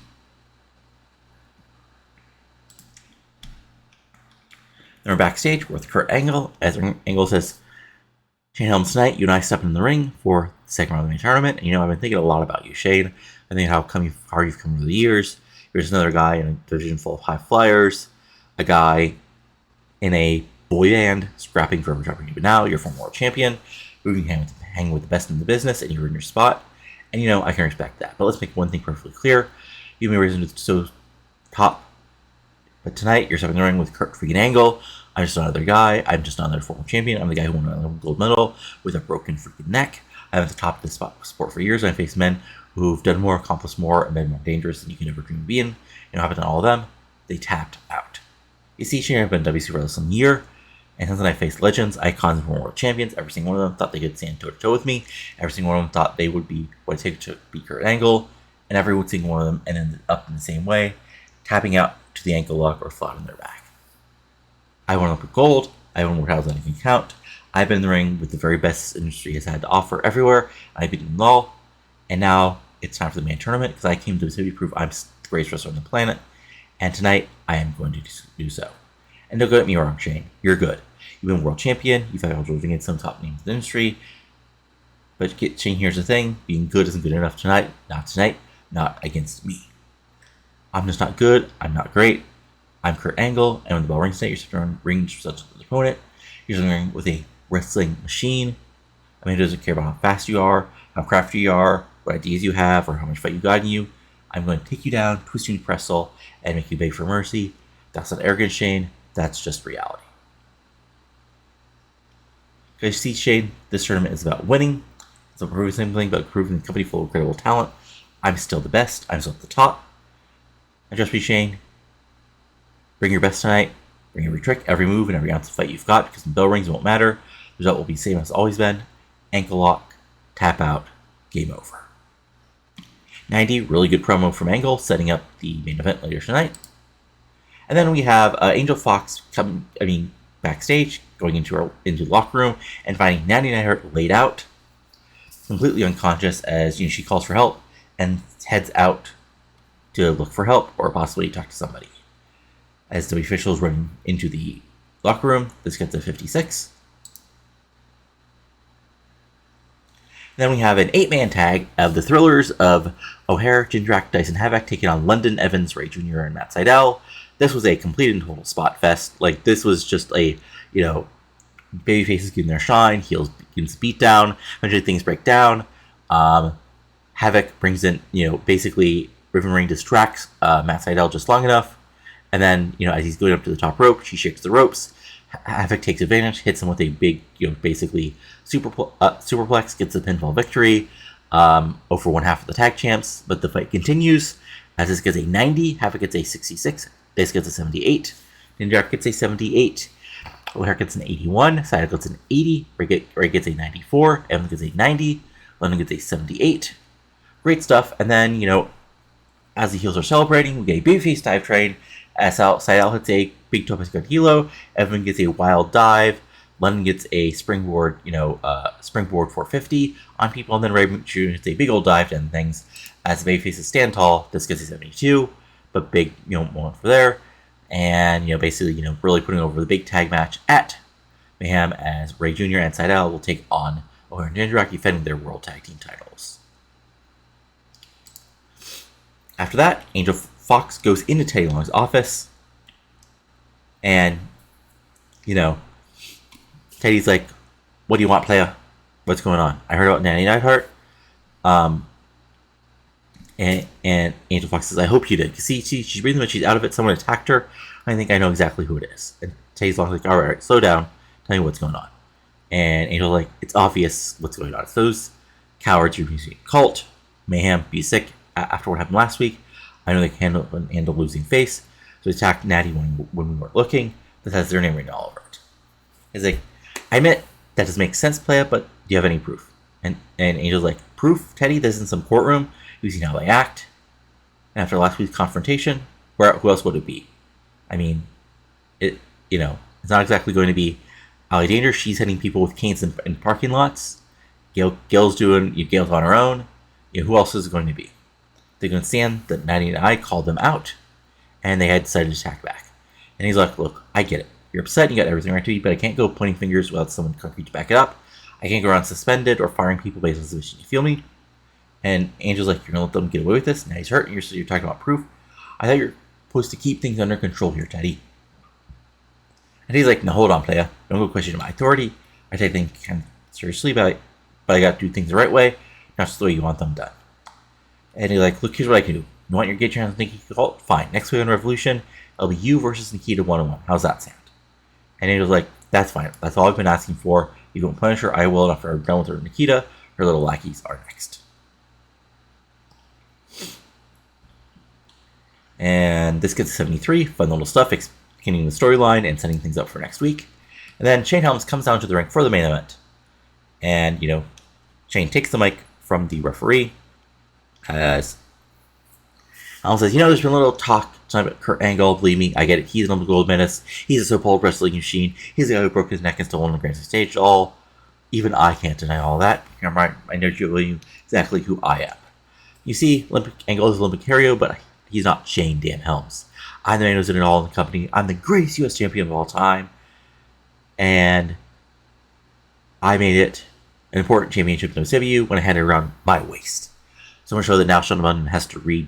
we're backstage with Kurt Angle, as Angle says, Shane Helms, tonight, you and I step in the ring for the second round of the main tournament. And, you know, I've been thinking a lot about you, Shane. I think how far you've come over the years. You're just another guy in a division full of high flyers, a guy in a boy band, scrapping for every opportunity. But now you're a former world champion. You can hang with the best in the business, and you're in your spot. And you know, I can respect that. But let's make one thing perfectly clear: you may reason to so top, but tonight you're stepping in the ring with Kurt freaking Angle. I'm just another guy. I'm just another former champion. I'm the guy who won a gold medal with a broken freaking neck. I'm at the top of this sport for years. I faced men who've done more, accomplished more, and been more dangerous than you can ever dream of being. You know, I've done all of them. They tapped out. You see, Shane has been WCW for less than a year. And since I faced legends, icons, and world champions, every single one of them thought they could stand toe-to-toe with me. Every single one of them thought they would be what it takes to beat Kurt Angle. And every single one of them ended up in the same way, tapping out to the ankle lock or flat on their back. I won Olympic gold. I won more titles than I can count. I've been in the ring with the very best this industry has had to offer everywhere. I've beaten them all. And now it's time for the main tournament because I came to WCW to prove I'm the greatest wrestler on the planet. And tonight, I am going to do so. And don't get me wrong, Shane. You're good. You've been world champion. You've had titles against some top names in the industry. But Shane, here's the thing. Being good isn't good enough tonight. Not tonight. Not against me. I'm just not good. I'm not great. I'm Kurt Angle. And when the bell rings tonight, you're sitting around ring for such an opponent. You're sitting around with a wrestling machine. I mean, it doesn't care about how fast you are, how crafty you are, what ideas you have, or how much fight you got in you. I'm going to take you down, twist you in pretzel, and make you beg for mercy. That's not arrogance, Shane. That's just reality. Because you see, Shane, this tournament is about winning. It's about proving something, about proving the company full of incredible talent. I'm still the best. I'm still at the top. And trust me, Shane, bring your best tonight. Bring every trick, every move, and every ounce of fight you've got, because the bell rings won't matter. The result will be the same as it's always been. Ankle lock, tap out, game over. 90, really good promo from Angle, setting up the main event later tonight. And then we have Angel Foxx backstage, going into the locker room and finding Natty Neidhart laid out, completely unconscious, as she calls for help and heads out to look for help or possibly talk to somebody. As the officials run into the locker room, this gets a 56. Then we have an 8-man tag of the Thrillers of O'Hare, Jindrak, Dyson Havoc taking on London, Evans, Ray Jr., and Matt Sydal. This was a complete and total spot fest. Like, this was just a, baby faces getting their shine, heels getting beat down, eventually things break down. Havoc brings in, basically Riven Ring distracts Matt Sydal just long enough. And then, as he's going up to the top rope, she shakes the ropes. Havoc takes advantage, hits him with a big, basically superplex, gets a pinfall victory over one half of the tag champs. But the fight continues, as this gets a 90, Havoc gets a 66, this gets a 78, Ninja gets a 78, O'Hare gets an 81, Sydal gets an 80, Ray gets a 94, Evans gets a 90, London gets a 78. Great stuff. And then, as the heels are celebrating, we get a babyface dive train. As Sydal hits a big tope escondilo, Evan gets a wild dive, London gets a springboard, springboard 450 on people, and then Ray Jr. hits a big old dive to end things. As the babyfaces stand tall, this gets a 72, but big, moment for there. And, basically, really putting over the big tag match at Mayhem, as Ray Jr. and Sydal will take on O'Hare and Jindrak, defending their World Tag Team titles. After that, Angel Foxx goes into Teddy Long's office, and, Teddy's like, "What do you want, playa? What's going on? I heard about Natty Neidhart." And Angel Foxx says, "I hope you did. See, she's breathing, but she's out of it. Someone attacked her. I think I know exactly who it is." And Teddy's like, "All right, slow down. Tell me what's going on." And Angel's like, "It's obvious what's going on. It's those cowards you're using. Cult, Mayhem, be sick after what happened last week. I know they can handle losing face, so they attacked Natty when we weren't looking. This has their name written all over it." He's like, "I admit that doesn't make sense, playa, but do you have any proof?" And Angel's like, "Proof, Teddy? This is in some courtroom. You've seen how they act. And after last week's confrontation, who else would it be? I mean, it's not exactly going to be Alli Danger. She's hitting people with canes in parking lots. Gail's Gail's on her own. Who else is it going to be? They can understand that Natty and I called them out, and they had decided to attack back." And he's like, "Look, I get it. You're upset, you got everything right to be, but I can't go pointing fingers without someone concrete to back it up. I can't go around suspended or firing people based on suspicion. You feel me?" And Angel's like, "You're going to let them get away with this? Natty's hurt, and you're talking about proof? I thought you're supposed to keep things under control here, Teddy." And he's like, "No, hold on, playa. Don't go questioning my authority. I take things kind of seriously, but I got to do things the right way, not just the way you want them done." And he's like, "Look, here's what I can do. You want your get chance with Nikita Kalt? Fine. Next week on Revolution, it'll be you versus Nikita 1-on-1. How's that sound?" And Angel's like, "That's fine. That's all I've been asking for. You don't punish her, I will. And after I'm done with her Nikita, her little lackeys are next." And this gets 73. Fun little stuff, continuing the storyline and setting things up for next week. And then Shane Helms comes down to the ring for the main event. And, Shane takes the mic from the referee as Helms says, there's been a little talk tonight about Kurt Angle. Believe me, I get it. He's an gold menace. He's a so-called wrestling machine. He's the guy who broke his neck and stole on the grand stage. Even I can't deny all that. I know you exactly who I am. You see, Angle is Olympic hero, but he's not Shane damn Helms. I'm the man who's in it all in the company. I'm the greatest U.S. champion of all time. And I made it an important championship in WCW when I had it around my waist. So I'm going to show that now Shelton Benjamin has to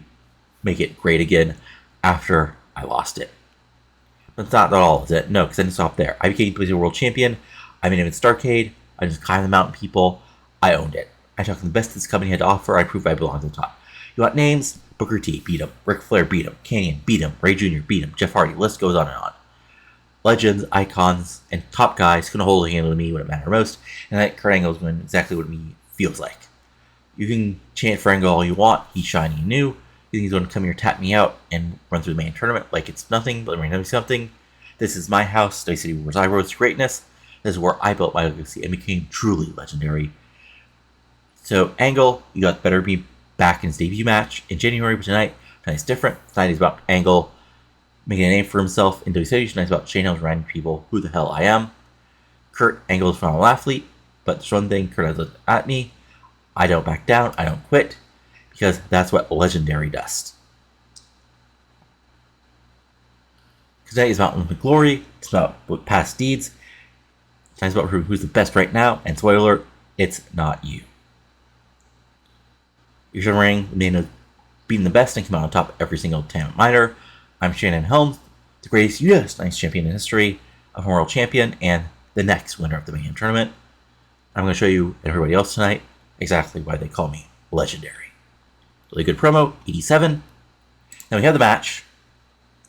make it great again after I lost it. But it's not at all, is it? No, because I didn't stop there. I became the world champion. I made him in Starcade. I just climbed the mountain people. I owned it. I took the best this company had to offer. I proved I belonged to the top. You want names? Booker T, beat him. Ric Flair, beat him. Kanyon, beat him. Ray Jr., beat him. Jeff Hardy, list goes on and on. Legends, icons, and top guys couldn't hold a handle to me when it mattered most, and that Kurt Angle is doing exactly what me feels like. You can chant for Angle all you want. He's shiny and new. You think he's going to come here, tap me out, and run through the main tournament like it's nothing, but let me tell you something. This is my house. WCW where I rose to greatness. This is where I built my legacy and became truly legendary. So, Angle, you got better be back in his debut match in January, but tonight's different. Tonight is about Angle making a name for himself in WCW. Tonight's about Shane Helms reminding people who the hell I am. Kurt Angle is a phenomenal athlete, but there's one thing Kurt has looked at me. I don't back down. I don't quit, because that's what legendary does. Tonight is about Olympic glory. It's about past deeds. Tonight's about who's the best right now. And spoiler alert, it's not you. You're showing ring, the man who's beating the best and come out on top every single time minor. I'm Shannon Helms, the greatest U.S. Nice champion in history, a former world champion, and the next winner of the Mayhem tournament. I'm going to show you and everybody else tonight exactly why they call me legendary. Really good promo, 87. Now we have the match,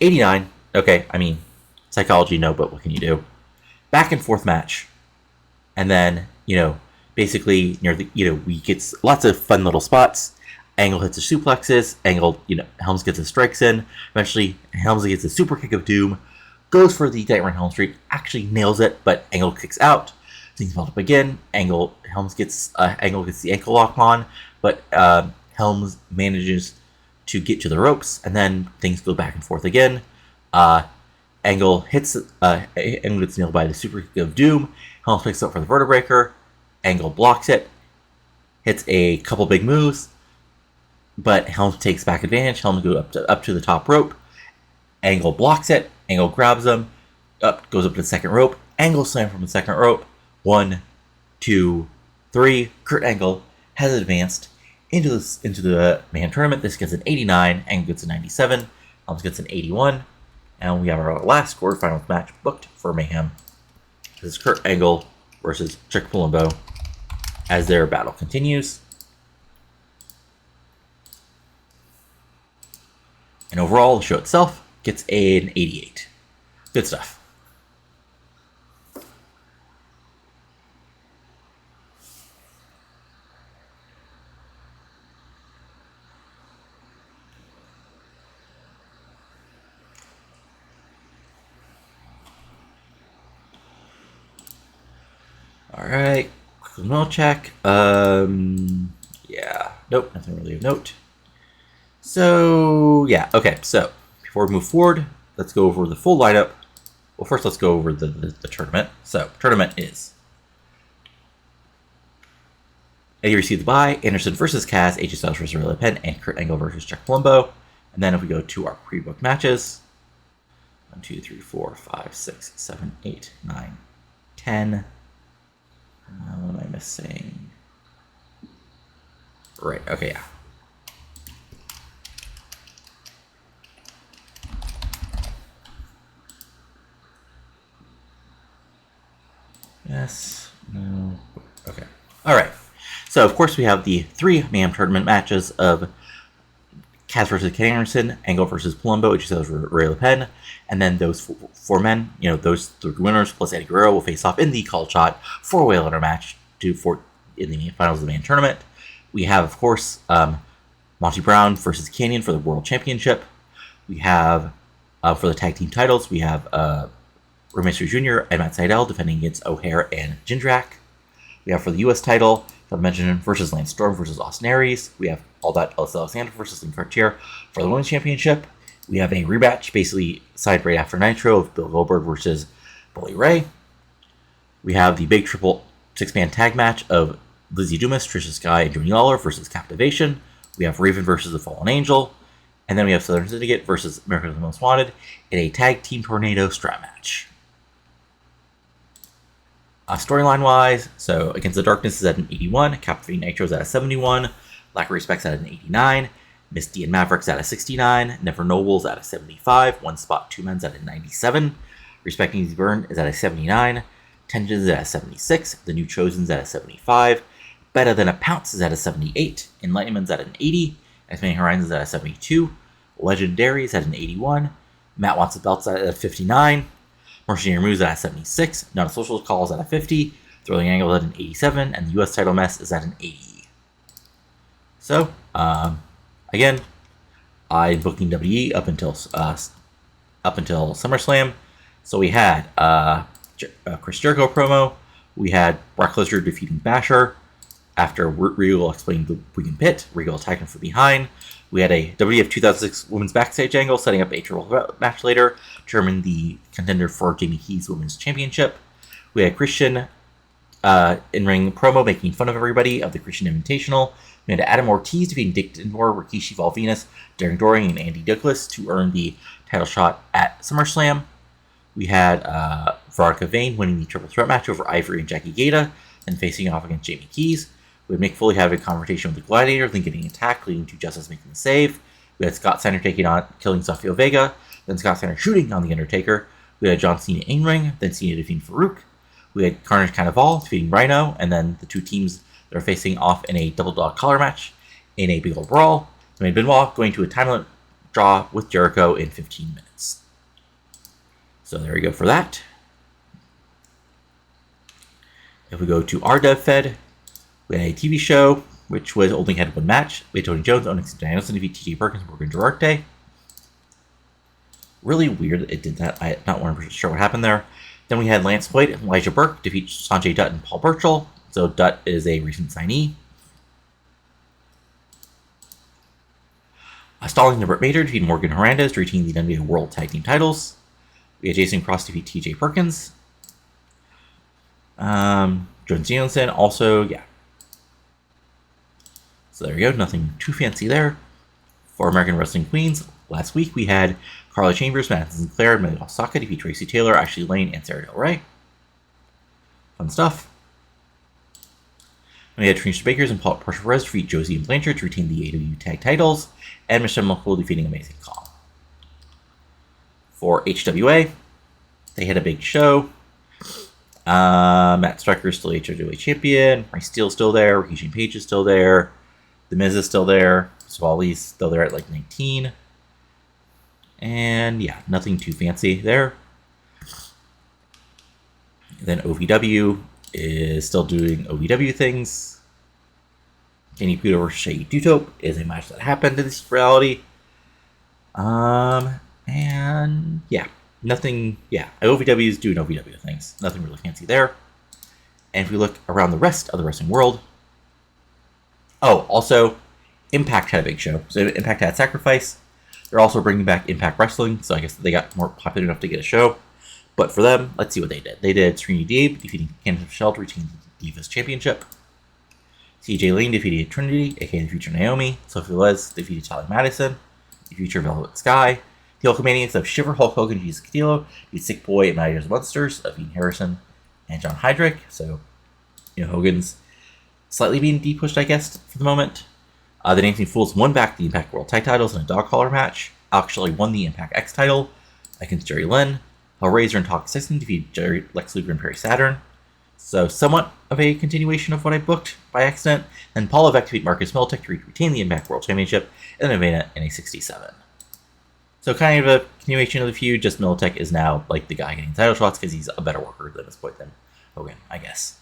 89. Okay, psychology, no, but what can you do? Back and forth match. And then, basically near the, we get lots of fun little spots. Angle hits the suplexes. Angle, Helms gets his strikes in. Eventually, Helms gets a super kick of doom. Goes for the Diamond Helms streak. Actually nails it, but Angle kicks out. Things build up again. Helms gets Angle gets the ankle lock on, but Helms manages to get to the ropes, and then things go back and forth again. Angle gets nailed by the super kick of doom. Helms picks up for the vertebreaker. Angle blocks it. Hits a couple big moves. But Helms takes back advantage. Helms goes up to the top rope. Angle blocks it. Angle grabs him. Goes up to the second rope. Angle slam from the second rope. 1, 2, 3. Kurt Angle has advanced into the Mayhem tournament. This gets an 89. Angle gets a 97. Helms gets an 81. And we have our last quarterfinals match booked for Mayhem. This is Kurt Angle versus Chick Palumbo as their battle continues. And overall, the show itself gets an 88. Good stuff. Alright, quick note check. Yeah, nope, nothing really of note. So, yeah, okay, so before we move forward, let's go over the full lineup. Well, first let's go over the tournament. So, tournament is Eddie received the bye, Anderson versus Kaz, AJ Styles versus Ray Penn, and Kurt Angle versus Chuck Palumbo. And then if we go to our pre-booked matches, 1, 2, 3, 4, 5, 6, 7, 8, 9, 10. What am I missing? Right, okay, yeah. Yes, no, okay. Alright, so of course we have the 3 Mayhem tournament matches of Kaz versus Ken Anderson, Angle versus Palumbo, which is Ray Penn, and then those 4 men, those 3 winners plus Eddy Guerrero will face off in the call shot 4-way ladder match in the finals of the main tournament. We have, of course, Monty Brown versus Kanyon for the World Championship. We have, for the tag team titles, we have Rey Mysterio Jr. and Matt Sydal defending against O'Haire and Jindrak. We have for the U.S. title, Shelton Benjamin versus Lance Storm versus Austin Aries. We have all that Alyssa Alexander versus Lynn Cartier for the Women's Championship. We have a rematch, basically side right after Nitro, of Bill Goldberg versus Bully Ray. We have the big triple six-man tag match of Lizza Dumas, Tricia Skye, and Johnny Lawler versus Captivation. We have Raven versus the Fallen Angel. And then we have Southern Syndicate versus America's Most Wanted in a tag team tornado strap match. Storyline-wise, so Against the Darkness is at an 81, Captivating Nitro is at a 71, Lack of Respect's at an 89, Misty and Maverick's at a 69, Never Noble's at a 75, One Spot Two Men's at a 97, Respecting Easy Burn is at a 79, Tensions is at a 76, The New Chosen's at a 75, Better Than a Pounce is at a 78, Enlightenment's at an 80, Expanding Horizons is at a 72, Legendary is at an 81, Matt Wants the Belt's at a 59, Mercenary Moves at a 76, Not a Social Call is at a 50, Thrilling Angle is at an 87, and the U.S. title mess is at an 80. So, again, I'm booking WE up until SummerSlam. So we had Chris Jericho promo. We had Brock Lesnar defeating Basher. After Regal explained the weekend pit, Regal attacked him from behind. We had a WWF 2006 Women's Backstage angle, setting up a triple match later, determine the contender for Jamie Key's Women's Championship. We had Christian in-ring promo making fun of everybody of the Christian Invitational. We had Adam Ortiz defeating Dick Denmore, Rikishi Valvinus, Darren Doring, and Andy Douglas to earn the title shot at SummerSlam. We had Veronica Vane winning the triple threat match over Ivory and Jackie Gata, and facing off against Jamie Keys. We had Mick Foley having a confrontation with the Gladiator, then getting attacked, leading to Justice making the save. We had Scott Steiner taking on killing Safio Vega, then Scott Steiner shooting on The Undertaker. We had John Cena in ring, then Cena defeating Farouk. We had Carnage Carnival defeating Rhino, and then the two teams that are facing off in a double dog collar match in a big old brawl. Then we had Benoit going to a time limit draw with Jericho in 15 minutes. So there we go for that. If we go to our Dev Fed, we had a TV show, which was only had one match. We had Tony Jones, Onyx Danielson defeat T.J. Perkins, Morgan Durarte. Really weird that it did that. I'm not 100% sure what happened there. Then we had Lance Hoyt and Elijah Burke defeat Sanjay Dutt and Paul Burchill. So Dutt is a recent signee. Stallings and Britt Bader defeat Morgan Hernandez to retain the WWE World Tag Team titles. We had Jason Cross defeat T.J. Perkins. Jones Danielson also, yeah. So there we go, nothing too fancy there. For American Wrestling Queens, last week we had Carla Chambers, Madison Sinclair, and Melody Osaka defeat Tracy Taylor, Ashley Lane, and Sarah Del Rey. Fun stuff. And we had Tricia Bakers and Portia Perez defeat Josie and Blanchard to retain the AEW tag titles, and Michelle McCool defeating Amazing Kong. For HWA, they had a big show. Matt Striker is still HWA champion. Bryce Steele's still there. Ricky Page is still there. The Miz is still there. Savali's still there at like 19. And yeah, nothing too fancy there. Then OVW is still doing OVW things. Kenny Puto versus Shaggy Dutope is a match that happened in this reality. And yeah, nothing. Yeah, OVW is doing OVW things. Nothing really fancy there. And if we look around the rest of the wrestling world. Oh, also, Impact had a big show. So Impact had Sacrifice. They're also bringing back Impact Wrestling, so I guess they got more popular enough to get a show. But for them, let's see what they did. They did Serena Deeb defeating Candice Michelle to retain the Divas Championship. CJ Lane defeated Trinity, aka the future Naomi. Sophie Velez defeated Tally Madison, the future Velvet Sky. The Hulkamaniacs of Shiver, Hulk Hogan, Jesus Castillo, the Sick Boy, and Managers Monsters of Ian Harrison and John Heydrich. So, Hogan's slightly being de-pushed, I guess, for the moment. The Dancing Fools won back the Impact World Tag Titles in a dog collar match. Alex Shelley won the Impact X title against Jerry Lynn. Hellraiser and Talk Sexton defeated Lex Luger and Perry Saturn. So somewhat of a continuation of what I booked by accident. And Paul Levesque defeat Marcus Meltech to retain the Impact World Championship in an event in a 67. So kind of a continuation of the feud, just Meltech is now like the guy getting title shots because he's a better worker at this point than Hogan, I guess.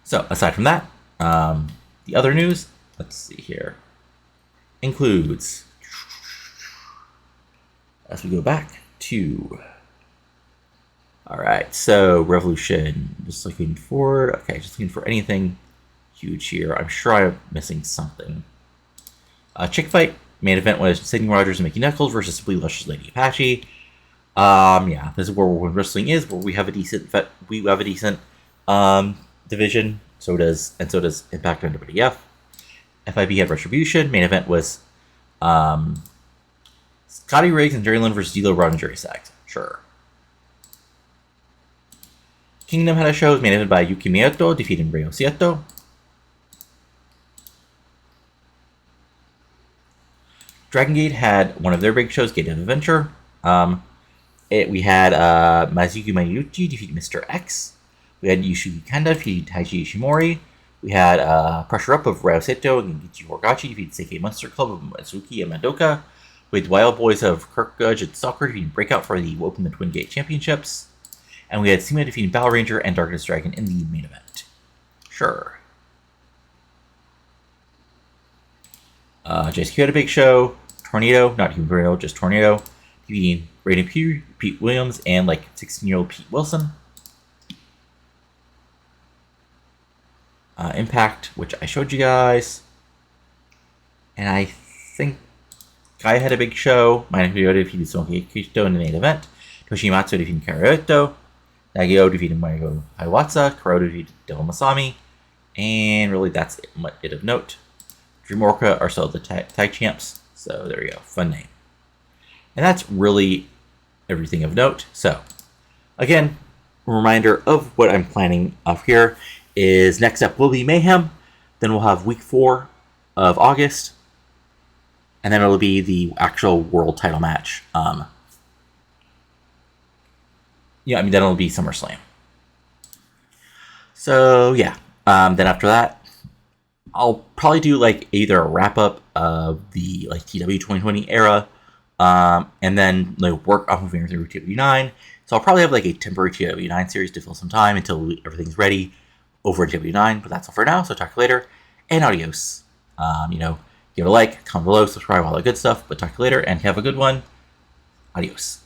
So aside from that, the other news, let's see here, includes, as we go back, 2. All right, so Revolution. Just looking forward. Okay, just looking for anything huge here. I'm sure I'm missing something. Chick fight. Main event was Sidney Rogers and Mickey Knuckles versus Simply Luscious Lady Apache. Yeah, this is where wrestling is, where we have a decent division. So does Impact and WWF. FIB had Retribution. Main event was Scotty Riggs and Jerry Lynn versus D'Lo Brown and Jerry Sags. Sure. Kingdom had a show. It was main event by Yuki Miyato defeating Ryo Sieto. Dragon Gate had one of their big shows, Gate of Adventure. We had Mazuki Mayuchi defeat Mr. X. We had Yushuki Kanda defeat Taiji Ishimori. We had Pressure Up of Ryo Seto and Genkichi Horgachi defeat Seikei Monster Club of Mazuki and Madoka. We had Wild Boys of Kirk Gudge and Stalker defeating Breakout for the Open the Twin Gate Championships. And we had Sima defeating Battle Ranger and Darkness Dragon in the main event. Sure. JSQ had a big show. Tornado, not Human Tornado, just Tornado, defeating Raiden Pete Williams and 16-year-old Pete Wilson. Impact, which I showed you guys. And I think Kai had a big show. Minor Toyota defeated Sonki Kishito in the main event. Toshimatsu defeated Karaoto. Nagio defeated Mario Hiawatsa. Karo defeated Devil Masami. And really, that's it of note. Dream Orca are still the tag champs. So there you go. Fun name. And that's really everything of note. So, again, a reminder of what I'm planning up here is next up will be Mayhem. Then we'll have week 4 of August. And then it'll be the actual world title match. Then it'll be SummerSlam. So, yeah. Then after that, I'll probably do either a wrap up of the TEW 2020 era, and then work off moving through TEW9. So I'll probably have a temporary TEW9 series to fill some time until everything's ready over at TEW9. But that's all for now. So talk to you later, and adios. Give it a like, comment below, subscribe, all that good stuff. But talk to you later, and have a good one. Adios.